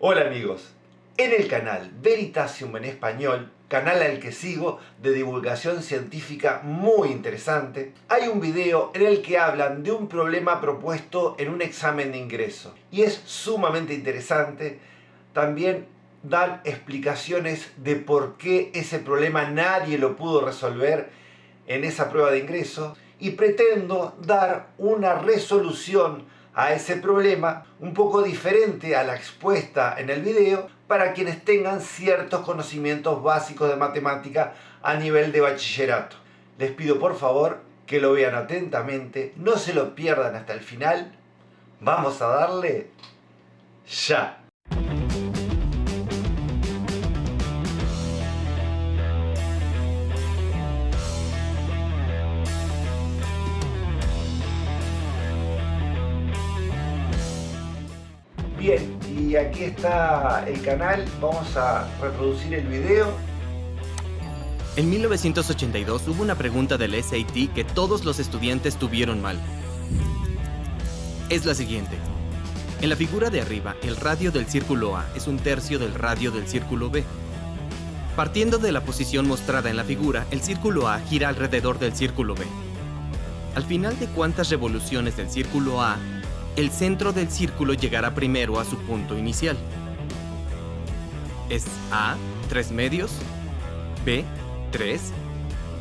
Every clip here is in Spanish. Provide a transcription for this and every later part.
Hola amigos, en el canal Veritasium en español, canal al que sigo de divulgación científica muy interesante, hay un video en el que hablan de un problema propuesto en un examen de ingreso y es sumamente interesante. También dan explicaciones de por qué ese problema nadie lo pudo resolver en esa prueba de ingreso y pretendo dar una resolución a ese problema un poco diferente a la expuesta en el video para quienes tengan ciertos conocimientos básicos de matemática a nivel de bachillerato. Les pido por favor que lo vean atentamente, no se lo pierdan hasta el final. Vamos a darle ya. Bien, y aquí está el canal, vamos a reproducir el video. En 1982 hubo una pregunta del SAT que todos los estudiantes tuvieron mal. Es la siguiente. En la figura de arriba, el radio del círculo A es 1/3 del radio del círculo B. Partiendo de la posición mostrada en la figura, el círculo A gira alrededor del círculo B. Al final de cuántas revoluciones del círculo A, el centro del círculo llegará primero a su punto inicial. ¿Es A, 3 medios? ¿B, 3?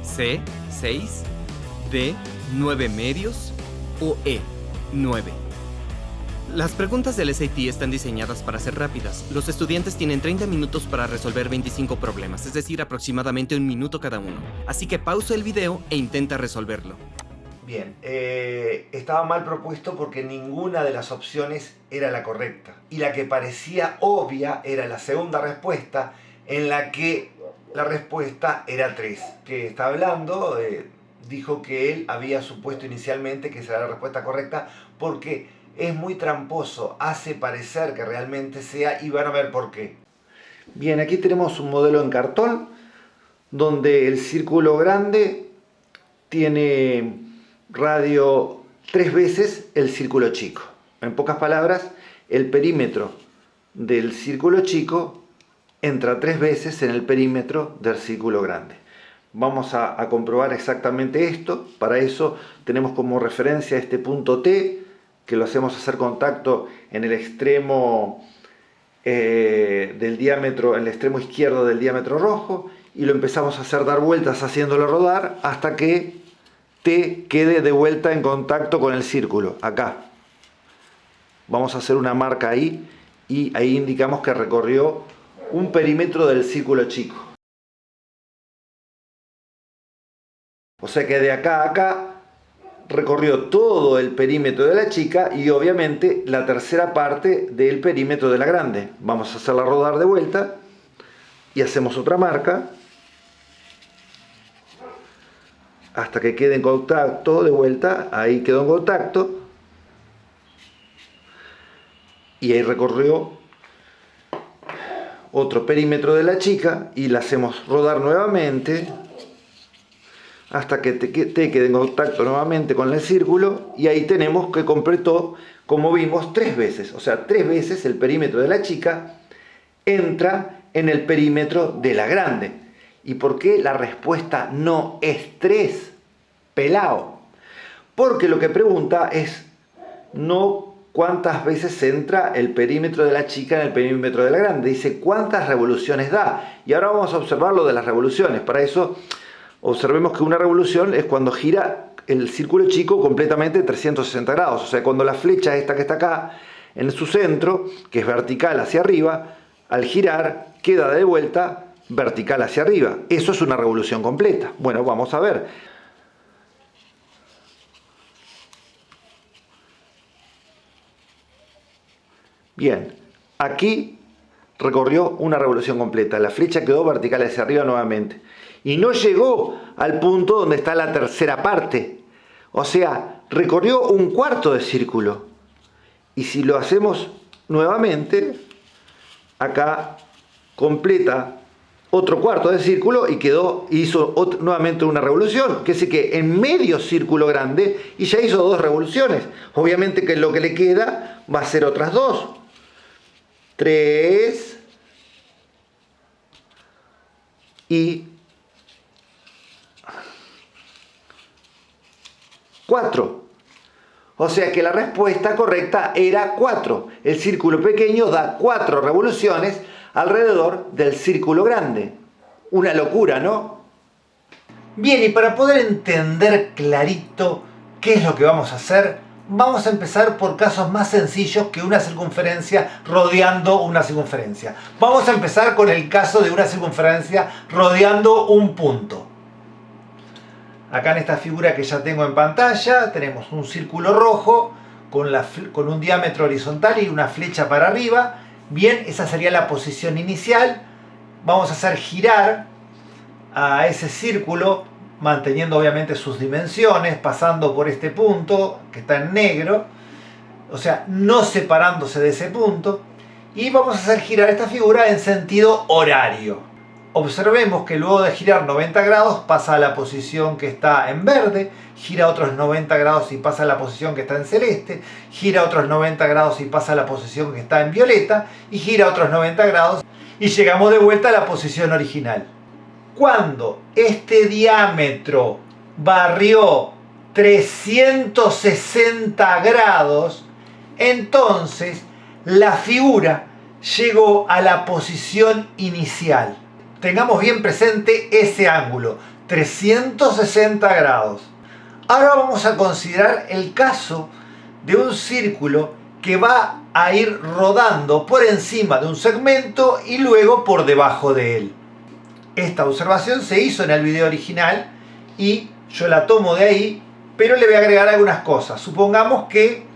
¿C, 6? ¿D, 9 medios? ¿O E, 9? Las preguntas del SAT están diseñadas para ser rápidas. Los estudiantes tienen 30 minutos para resolver 25 problemas, es decir, aproximadamente 1 minuto cada uno. Así que pausa el video e intenta resolverlo. Bien, estaba mal propuesto porque ninguna de las opciones era la correcta. Y la que parecía obvia era la segunda respuesta, en la que la respuesta era 3. Que está hablando, dijo que él había supuesto inicialmente que esa era la respuesta correcta porque es muy tramposo, hace parecer que realmente sea y van a ver por qué. Bien, aquí tenemos un modelo en cartón donde el círculo grande tiene radio 3 veces el círculo chico. En pocas palabras, el perímetro del círculo chico entra 3 veces en el perímetro del círculo grande. Vamos a comprobar exactamente esto. Para eso tenemos como referencia este punto T, que lo hacemos hacer contacto en el extremo del diámetro, en el extremo izquierdo del diámetro rojo, y lo empezamos a hacer dar vueltas haciéndolo rodar hasta que T quede de vuelta en contacto con el círculo, acá. Vamos a hacer una marca ahí y ahí indicamos que recorrió un perímetro del círculo chico. O sea que de acá a acá recorrió todo el perímetro de la chica y obviamente la tercera parte del perímetro de la grande. Vamos a hacerla rodar de vuelta y hacemos otra marca hasta que quede en contacto de vuelta. Ahí quedó en contacto y ahí recorrió otro perímetro de la chica y la hacemos rodar nuevamente hasta que te quede en contacto nuevamente con el círculo, y ahí tenemos que completó, como vimos, 3 veces. O sea, 3 veces el perímetro de la chica entra en el perímetro de la grande. ¿Y por qué la respuesta no es 3? Pelao. Porque lo que pregunta es no cuántas veces entra el perímetro de la chica en el perímetro de la grande. Dice cuántas revoluciones da. Y ahora vamos a observar lo de las revoluciones. Para eso observemos que una revolución es cuando gira el círculo chico completamente 360 grados. O sea, cuando la flecha esta que está acá en su centro, que es vertical hacia arriba, al girar queda de vuelta vertical hacia arriba. Eso es una revolución completa. Bueno, vamos a ver. Bien, aquí recorrió una revolución completa. La flecha quedó vertical hacia arriba nuevamente. Y no llegó al punto donde está la tercera parte. O sea, recorrió 1/4 de círculo. Y si lo hacemos nuevamente, acá completa otro 1/4 de círculo y hizo nuevamente una revolución. Que sé que en medio círculo grande y ya hizo 2 revoluciones. Obviamente que lo que le queda va a ser otras 2. 3 y 4. O sea que la respuesta correcta era 4. El círculo pequeño da 4 revoluciones alrededor del círculo grande. Una locura, ¿no? Bien, y para poder entender clarito qué es lo que vamos a hacer, vamos a empezar por casos más sencillos que una circunferencia rodeando una circunferencia. Vamos a empezar con el caso de una circunferencia rodeando un punto. Acá en esta figura que ya tengo en pantalla tenemos un círculo rojo con un diámetro horizontal y una flecha para arriba. Bien, esa sería la posición inicial. Vamos a hacer girar a ese círculo manteniendo obviamente sus dimensiones, pasando por este punto que está en negro, o sea, no separándose de ese punto, y vamos a hacer girar esta figura en sentido horario. Observemos que luego de girar 90 grados pasa a la posición que está en verde, gira otros 90 grados y pasa a la posición que está en celeste, gira otros 90 grados y pasa a la posición que está en violeta, y gira otros 90 grados y llegamos de vuelta a la posición original. Cuando este diámetro barrió 360 grados, entonces la figura llegó a la posición inicial. Tengamos bien presente ese ángulo, 360 grados. Ahora vamos a considerar el caso de un círculo que va a ir rodando por encima de un segmento y luego por debajo de él. Esta observación se hizo en el video original y yo la tomo de ahí, pero le voy a agregar algunas cosas. Supongamos que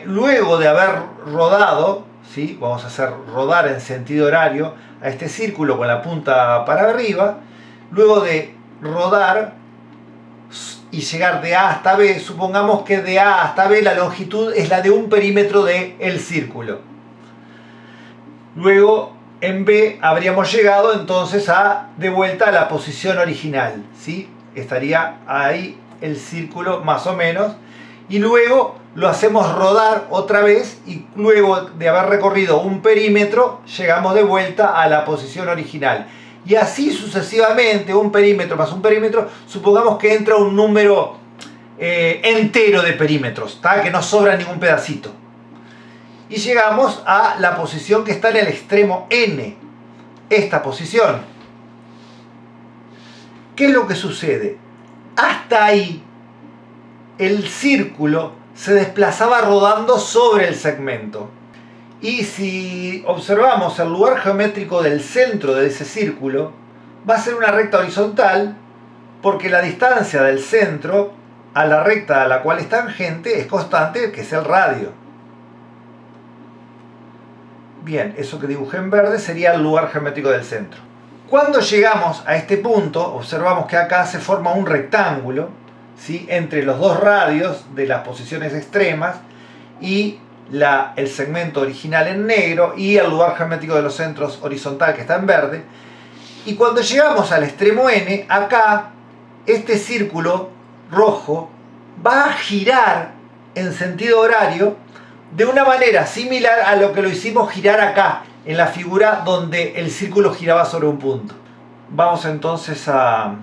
luego de haber rodado, ¿sí? Vamos a hacer rodar en sentido horario a este círculo con la punta para arriba, luego de rodar y llegar de A hasta B, supongamos que de A hasta B la longitud es la de un perímetro del círculo. Luego en B habríamos llegado entonces de vuelta a la posición original, ¿sí? Estaría ahí el círculo más o menos, y luego lo hacemos rodar otra vez y luego de haber recorrido un perímetro llegamos de vuelta a la posición original. Y así sucesivamente, un perímetro más un perímetro, supongamos que entra un número entero de perímetros, ¿tá? Que no sobra ningún pedacito. Y llegamos a la posición que está en el extremo n, esta posición. ¿Qué es lo que sucede? Hasta ahí el círculo se desplazaba rodando sobre el segmento. Y si observamos el lugar geométrico del centro de ese círculo, va a ser una recta horizontal, porque la distancia del centro a la recta a la cual es tangente es constante, que es el radio. Bien, eso que dibujé en verde sería el lugar geométrico del centro. Cuando llegamos a este punto, observamos que acá se forma un rectángulo, ¿sí? Entre los dos radios de las posiciones extremas y el segmento original en negro y el lugar geométrico de los centros horizontal que está en verde. Y cuando llegamos al extremo n, acá este círculo rojo va a girar en sentido horario de una manera similar a lo que lo hicimos girar acá, en la figura donde el círculo giraba sobre un punto. Vamos entonces a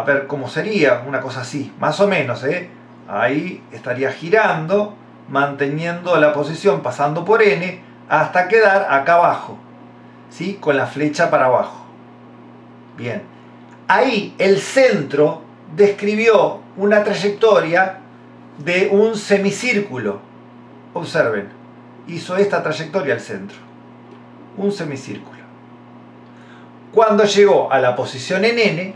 ver cómo sería una cosa así, más o menos, ¿eh? Ahí estaría girando, manteniendo la posición, pasando por n, hasta quedar acá abajo, ¿sí? Con la flecha para abajo. Bien, ahí el centro describió una trayectoria de un semicírculo. Observen, hizo esta trayectoria al centro, un semicírculo. Cuando llegó a la posición en n,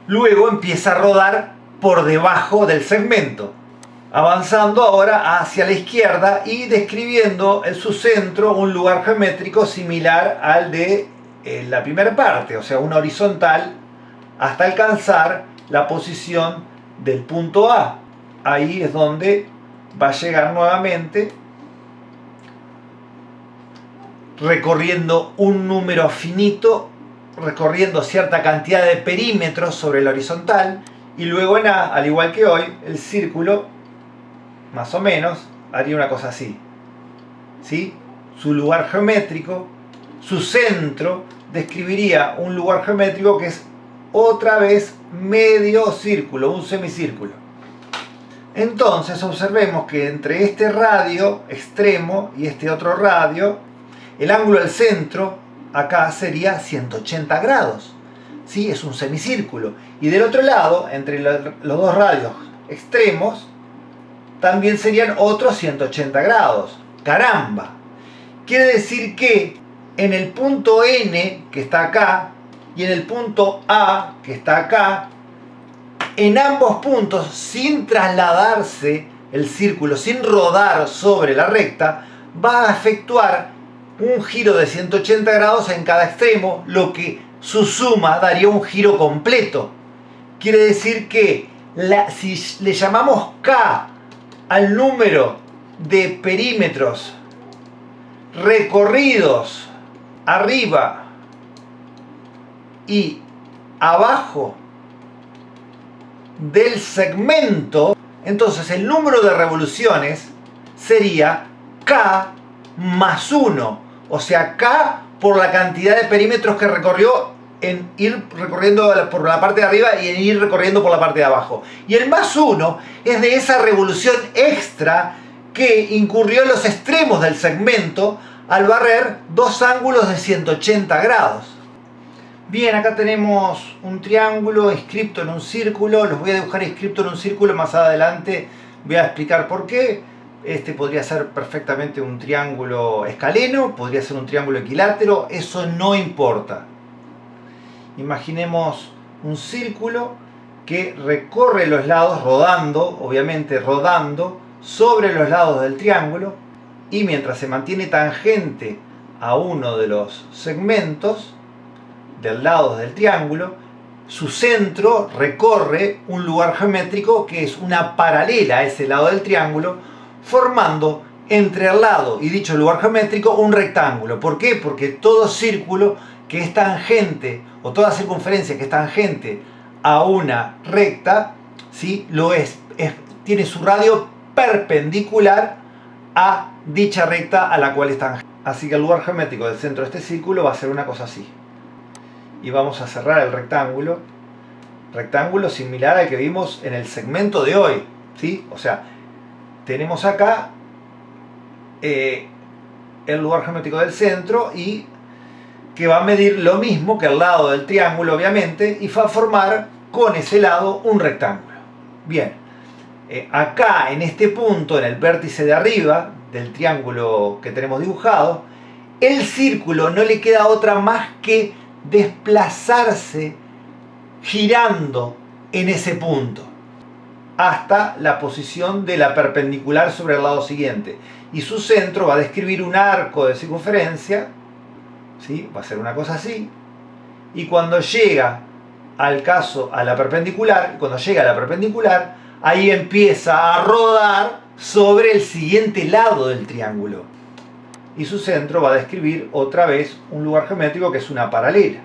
luego empieza a rodar por debajo del segmento, avanzando ahora hacia la izquierda y describiendo en su centro un lugar geométrico similar al de la primera parte, o sea, una horizontal, hasta alcanzar la posición del punto A. Ahí es donde va a llegar nuevamente, recorriendo un número finito, recorriendo cierta cantidad de perímetros sobre la horizontal, y luego en A, al igual que hoy, el círculo, más o menos, haría una cosa así, ¿sí? Su lugar geométrico, su centro, describiría un lugar geométrico que es otra vez medio círculo, un semicírculo. Entonces observemos que entre este radio extremo y este otro radio, el ángulo del centro acá sería 180 grados. ¿Sí? Es un semicírculo. Y del otro lado, entre los dos radios extremos, también serían otros 180 grados. ¡Caramba! Quiere decir que en el punto N, que está acá, y en el punto A, que está acá, en ambos puntos, sin trasladarse el círculo, sin rodar sobre la recta, va a efectuar un giro de 180 grados en cada extremo, lo que su suma daría un giro completo. Quiere decir que si le llamamos K al número de perímetros recorridos arriba y abajo del segmento, entonces el número de revoluciones sería K más 1, o sea, K por la cantidad de perímetros que recorrió en ir recorriendo por la parte de arriba y en ir recorriendo por la parte de abajo. Y el más 1 es de esa revolución extra que incurrió en los extremos del segmento al barrer dos ángulos de 180 grados. Bien, acá tenemos un triángulo inscripto en un círculo. Los voy a dibujar inscripto en un círculo. Más adelante voy a explicar por qué. Este podría ser perfectamente un triángulo escaleno, podría ser un triángulo equilátero. Eso no importa. Imaginemos un círculo que recorre los lados rodando, obviamente rodando, sobre los lados del triángulo. Y mientras se mantiene tangente a uno de los segmentos del lado del triángulo, su centro recorre un lugar geométrico que es una paralela a ese lado del triángulo, formando entre el lado y dicho lugar geométrico un rectángulo. ¿Por qué? Porque todo círculo que es tangente, o toda circunferencia que es tangente a una recta, ¿sí? Tiene su radio perpendicular a dicha recta a la cual es tangente. Así que el lugar geométrico del centro de este círculo va a ser una cosa así. Y vamos a cerrar el rectángulo. Rectángulo similar al que vimos en el segmento de hoy, ¿sí? O sea, tenemos acá el lugar geométrico del centro y que va a medir lo mismo que el lado del triángulo, obviamente, y va a formar con ese lado un rectángulo. Bien, acá en este punto, en el vértice de arriba del triángulo que tenemos dibujado, el círculo no le queda otra más que desplazarse girando en ese punto hasta la posición de la perpendicular sobre el lado siguiente, y su centro va a describir un arco de circunferencia, ¿sí? Va a ser una cosa así, y cuando llega a la perpendicular, ahí empieza a rodar sobre el siguiente lado del triángulo, y su centro va a describir otra vez un lugar geométrico que es una paralela.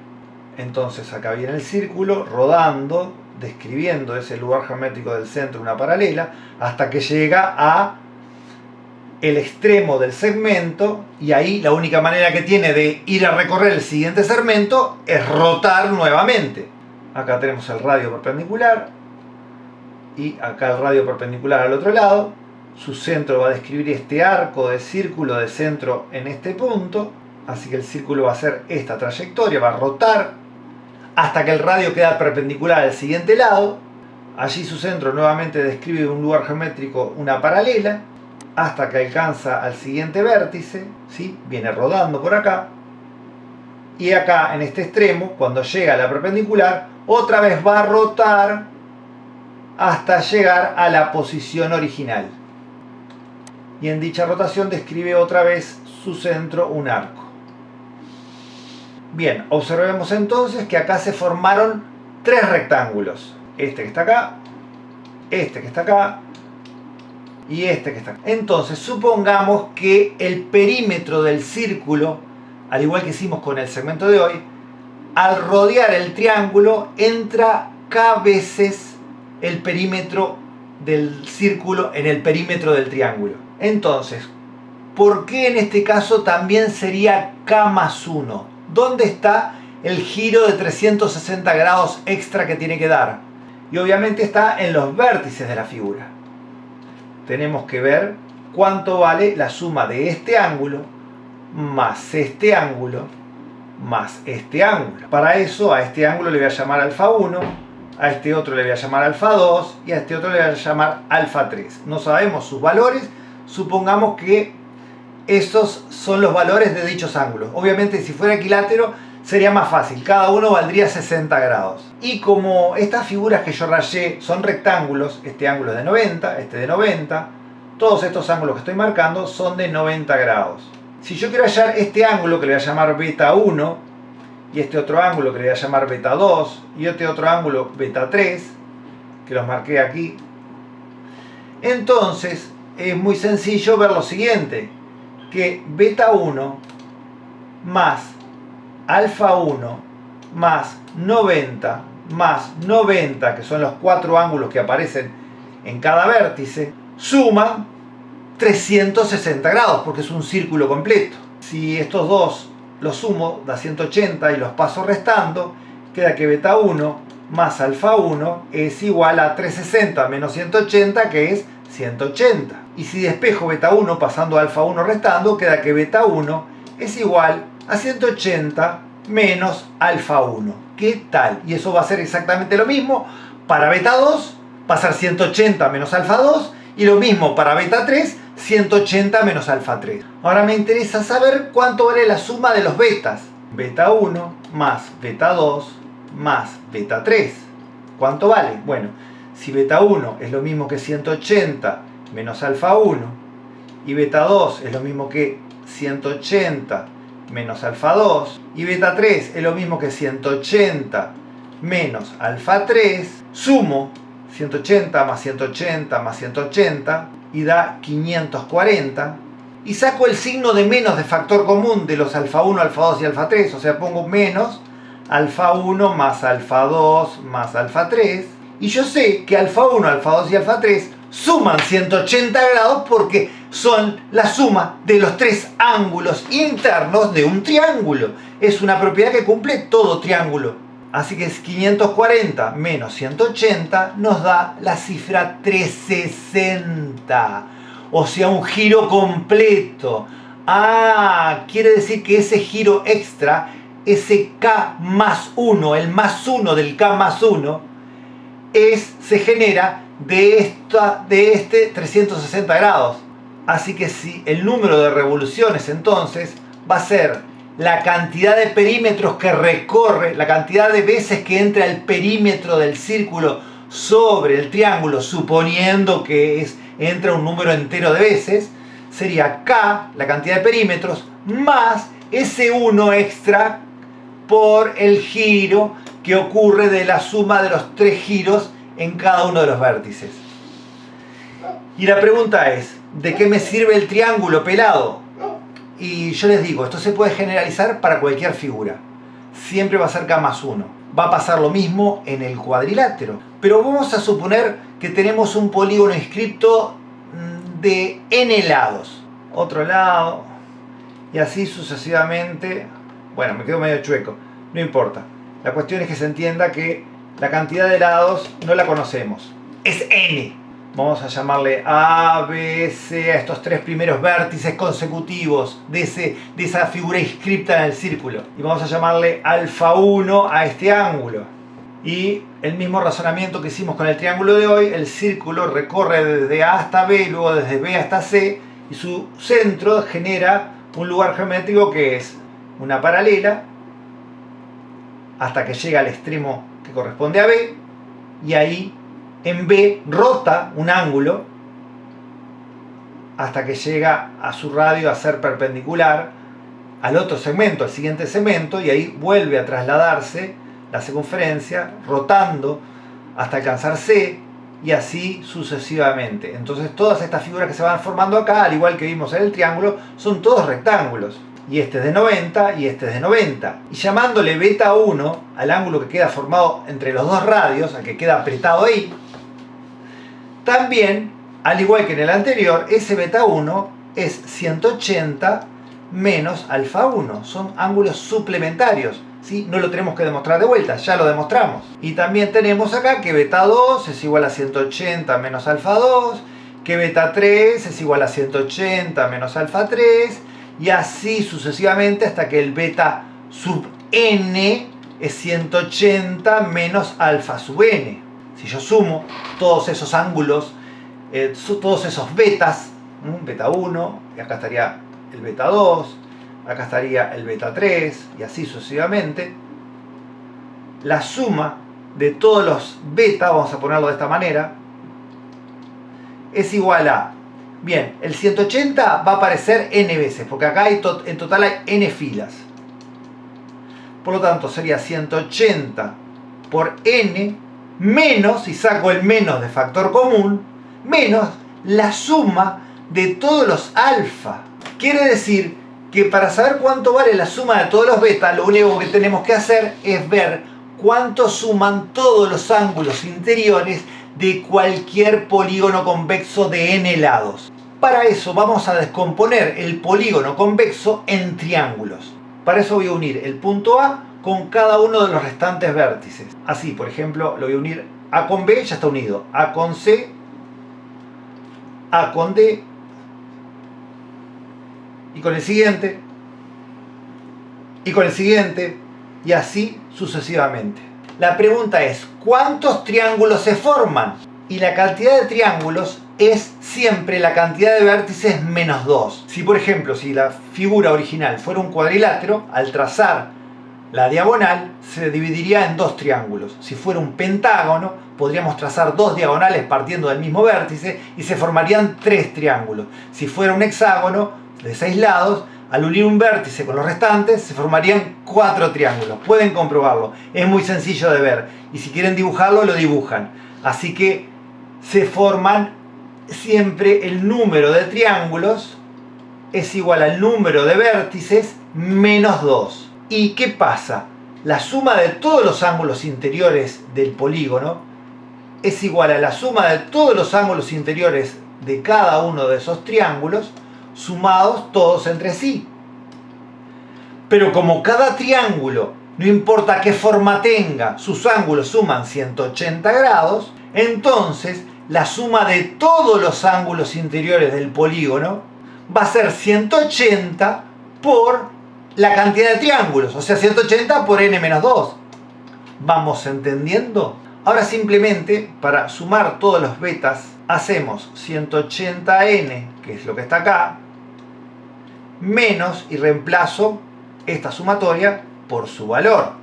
Entonces acá viene el círculo rodando, describiendo ese lugar geométrico del centro, una paralela, hasta que llega a el extremo del segmento, y ahí la única manera que tiene de ir a recorrer el siguiente segmento es rotar nuevamente. Acá tenemos el radio perpendicular y acá el radio perpendicular al otro lado. Su centro va a describir este arco de círculo de centro en este punto, así que el círculo va a hacer esta trayectoria, va a rotar hasta que el radio queda perpendicular al siguiente lado. Allí su centro nuevamente describe un lugar geométrico, una paralela, hasta que alcanza al siguiente vértice, ¿sí? Viene rodando por acá, y acá en este extremo, cuando llega a la perpendicular, otra vez va a rotar hasta llegar a la posición original. Y en dicha rotación describe otra vez su centro, un arco. Bien, observemos entonces que acá se formaron tres rectángulos. Este que está acá, este que está acá y este que está acá. Entonces supongamos que el perímetro del círculo, al igual que hicimos con el segmento de hoy, al rodear el triángulo entra K veces el perímetro del círculo en el perímetro del triángulo. Entonces, ¿por qué en este caso también sería K más 1? ¿Dónde está el giro de 360 grados extra que tiene que dar? Y obviamente está en los vértices de la figura. Tenemos que ver cuánto vale la suma de este ángulo más este ángulo más este ángulo. Para eso a este ángulo le voy a llamar alfa 1, a este otro le voy a llamar alfa 2 y a este otro le voy a llamar alfa 3. No sabemos sus valores, supongamos que esos son los valores de dichos ángulos. Obviamente si fuera equilátero sería más fácil, cada uno valdría 60 grados. Y como estas figuras que yo rayé son rectángulos, este ángulo es de 90, este de 90, todos estos ángulos que estoy marcando son de 90 grados. Si yo quiero hallar este ángulo que le voy a llamar beta 1, y este otro ángulo que le voy a llamar beta 2, y este otro ángulo beta 3, que los marqué aquí, entonces es muy sencillo ver lo siguiente, que beta 1 más alfa 1 más 90 más 90, que son los 4 ángulos que aparecen en cada vértice, suman 360 grados, porque es un círculo completo. Si estos dos los sumo, da 180 y los paso restando, queda que beta 1 más alfa 1 es igual a 360 menos 180, que es 180. Y si despejo beta 1 pasando alfa 1 restando, queda que beta 1 es igual a 180 menos alfa 1. ¿Qué tal? Y eso va a ser exactamente lo mismo para beta 2, pasar 180 menos alfa 2, y lo mismo para beta 3, 180 menos alfa 3. Ahora me interesa saber cuánto vale la suma de los betas. Beta 1 más beta 2 más beta 3. ¿Cuánto vale? Bueno, si beta 1 es lo mismo que 180 menos alfa 1 y beta 2 es lo mismo que 180 menos alfa 2 y beta 3 es lo mismo que 180 menos alfa 3, sumo 180 más 180 más 180 y da 540, y saco el signo de menos de factor común de los alfa 1, alfa 2 y alfa 3, o sea, pongo menos alfa 1 más alfa 2 más alfa 3, y yo sé que alfa 1, alfa 2 y alfa 3 suman 180 grados porque son la suma de los tres ángulos internos de un triángulo. Es una propiedad que cumple todo triángulo. Así que es 540 menos 180 nos da la cifra 360. O sea, un giro completo. Ah, quiere decir que ese giro extra, ese K más 1, el más 1 del K más 1, se genera de este 360 grados. Así que si el número de revoluciones entonces va a ser la cantidad de perímetros que recorre, la cantidad de veces que entra el perímetro del círculo sobre el triángulo, suponiendo que entra un número entero de veces, sería K, la cantidad de perímetros, más ese 1 extra por el giro que ocurre de la suma de los tres giros en cada uno de los vértices. Y la pregunta es, ¿de qué me sirve el triángulo pelado? Y yo les digo, esto se puede generalizar para cualquier figura. Siempre va a ser K más 1. Va a pasar lo mismo en el cuadrilátero. Pero vamos a suponer que tenemos un polígono inscripto de n lados. Otro lado. Y así sucesivamente. Bueno, me quedo medio chueco. No importa. La cuestión es que se entienda que la cantidad de lados no la conocemos. Es n. Vamos a llamarle A, B, C a estos tres primeros vértices consecutivos de esa figura inscripta en el círculo. Y vamos a llamarle alfa 1 a este ángulo. Y el mismo razonamiento que hicimos con el triángulo de hoy, el círculo recorre desde A hasta B, luego desde B hasta C, y su centro genera un lugar geométrico que es una paralela hasta que llega al extremo que corresponde a B, y ahí en B rota un ángulo hasta que llega a su radio a ser perpendicular al otro segmento, al siguiente segmento, y ahí vuelve a trasladarse la circunferencia rotando hasta alcanzar C, y así sucesivamente. Entonces todas estas figuras que se van formando acá, al igual que vimos en el triángulo, son todos rectángulos. Y este es de 90 y este es de 90. Y llamándole beta 1 al ángulo que queda formado entre los dos radios, al que queda apretado ahí, también, al igual que en el anterior, ese beta 1 es 180 menos alfa 1. Son ángulos suplementarios, ¿sí? No lo tenemos que demostrar de vuelta, ya lo demostramos. Y también tenemos acá que beta 2 es igual a 180 menos alfa 2, que beta 3 es igual a 180 menos alfa 3, y así sucesivamente hasta que el beta sub n es 180 menos alfa sub n. Si yo sumo todos esos ángulos, todos esos betas, beta 1, y acá estaría el beta 2, acá estaría el beta 3, y así sucesivamente, la suma de todos los beta, vamos a ponerlo de esta manera, es igual a, bien, el 180 va a aparecer n veces, porque acá en total hay n filas. Por lo tanto, sería 180 por n menos, si saco el menos de factor común, menos la suma de todos los alfa. Quiere decir que para saber cuánto vale la suma de todos los beta, lo único que tenemos que hacer es ver cuánto suman todos los ángulos interiores de cualquier polígono convexo de n lados. Para eso vamos a descomponer el polígono convexo en triángulos. Para eso voy a unir el punto A con cada uno de los restantes vértices. Así, por ejemplo, lo voy a unir A con B, ya está unido. A con C, A con D, y con el siguiente, y con el siguiente, y así sucesivamente. La pregunta es, ¿cuántos triángulos se forman? Y la cantidad de triángulos es siempre la cantidad de vértices menos 2. Si por ejemplo, si la figura original fuera un cuadrilátero, al trazar la diagonal se dividiría en dos triángulos. Si fuera un pentágono, podríamos trazar dos diagonales partiendo del mismo vértice y se formarían tres triángulos. Si fuera un hexágono de 6 lados, al unir un vértice con los restantes se formarían 4 triángulos. Pueden comprobarlo, es muy sencillo de ver, y si quieren dibujarlo lo dibujan. Así que se forman siempre, el número de triángulos es igual al número de vértices menos 2. ¿Y qué pasa? La suma de todos los ángulos interiores del polígono es igual a la suma de todos los ángulos interiores de cada uno de esos triángulos sumados todos entre sí. Pero como cada triángulo, no importa qué forma tenga, sus ángulos suman 180 grados, entonces la suma de todos los ángulos interiores del polígono va a ser 180 por la cantidad de triángulos, o sea 180 por n menos 2. ¿Vamos entendiendo? Ahora simplemente para sumar todos los betas hacemos 180n, que es lo que está acá, menos, y reemplazo esta sumatoria por su valor.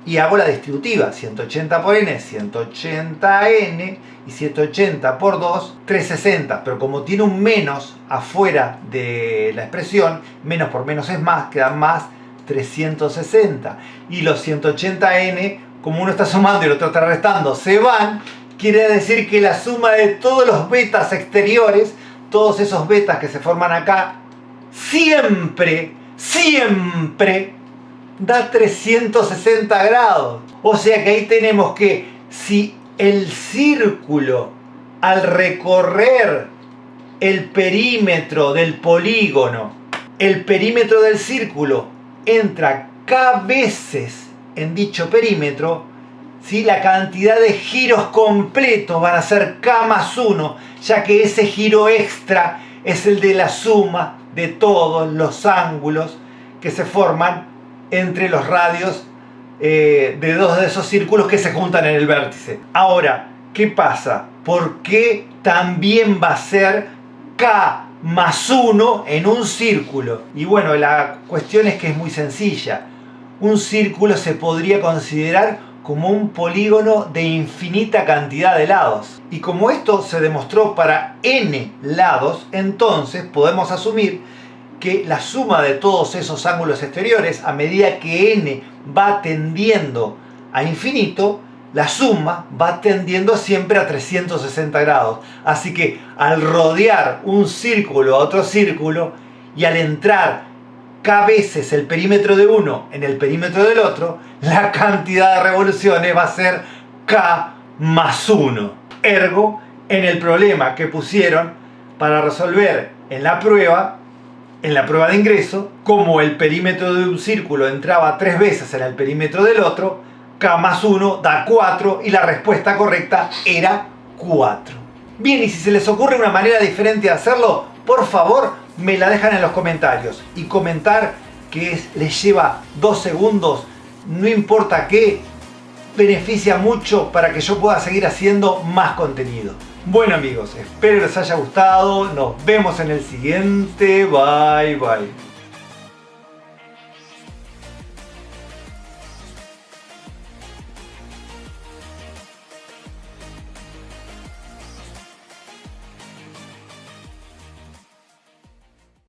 Y hago la distributiva, 180 por n, 180n, y 180 por 2, 360. Pero como tiene un menos afuera de la expresión, menos por menos es más, quedan más 360. Y los 180n, como uno está sumando y el otro está restando, se van. Quiere decir que la suma de todos los betas exteriores, todos esos betas que se forman acá, siempre da 360 grados. O sea que ahí tenemos que, si el círculo al recorrer el perímetro del polígono, el perímetro del círculo entra k veces en dicho perímetro, ¿sí? La cantidad de giros completos van a ser k más 1, ya que ese giro extra es el de la suma de todos los ángulos que se forman entre los radios de dos de esos círculos que se juntan en el vértice. Ahora, ¿qué pasa? ¿Por qué también va a ser k más 1 en un círculo? Y bueno, la cuestión es que es muy sencilla. Un círculo se podría considerar como un polígono de infinita cantidad de lados. Y como esto se demostró para n lados, entonces podemos asumir que la suma de todos esos ángulos exteriores, a medida que n va tendiendo a infinito, la suma va tendiendo siempre a 360 grados. Así que al rodear un círculo a otro círculo y al entrar k veces el perímetro de uno en el perímetro del otro, la cantidad de revoluciones va a ser k más 1. Ergo, en el problema que pusieron para resolver en la prueba de ingreso, como el perímetro de un círculo entraba 3 veces en el perímetro del otro, K más 1 da 4 y la respuesta correcta era 4. Bien, y si se les ocurre una manera diferente de hacerlo, por favor me la dejan en los comentarios. Y comentar que les lleva 2 segundos, no importa qué, beneficia mucho para que yo pueda seguir haciendo más contenido. Bueno amigos, espero les haya gustado, nos vemos en el siguiente, bye bye.